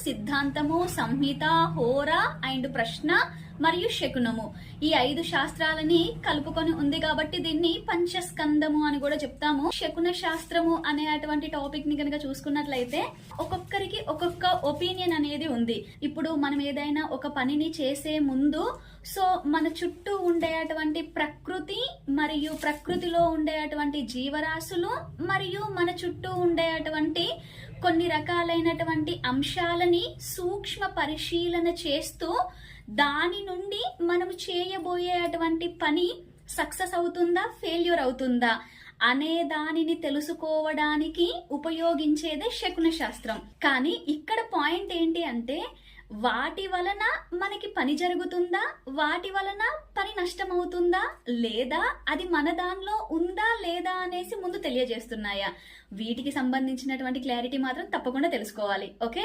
సిద్ధాంతము, సంహిత, హోర అండ్ ప్రశ్న మరియు శకునము ఈ 5 శాస్త్రాలని కలుపుకొని ఉంది కాబట్టి దీన్ని పంచస్కందము అని కూడా చెప్తాము. శకున శాస్త్రము అనే అటువంటి టాపిక్ ని కనుక చూసుకున్నట్లయితే ఒక్కొక్కరికి ఒక్కొక్క ఒపీనియన్ అనేది ఉంది. ఇప్పుడు మనం ఏదైనా ఒక పనిని చేసే ముందు మన చుట్టూ ఉండేటువంటి ప్రకృతి మరియు ప్రకృతిలో ఉండేటువంటి జీవరాశులు మరియు మన చుట్టూ ఉండేటువంటి కొన్ని రకాలైనటువంటి అంశాలని సూక్ష్మ పరిశీలన చేస్తూ దాని నుండి మనం చేయబోయేటువంటి పని సక్సెస్ అవుతుందా, ఫెయిల్యూర్ అవుతుందా అనే దానిని తెలుసుకోవడానికి ఉపయోగించేదే శకున శాస్త్రం. కానీ ఇక్కడ పాయింట్ ఏంటి అంటే వాటి వలన మనకి పని జరుగుతుందా, వాటి వలన పని నష్టమవుతుందా లేదా, అది మన దానిలో ఉందా లేదా అనేసి ముందు తెలియజేస్తున్నాయా, వీటికి సంబంధించినటువంటి క్లారిటీ మాత్రం తప్పకుండా తెలుసుకోవాలి. ఓకే.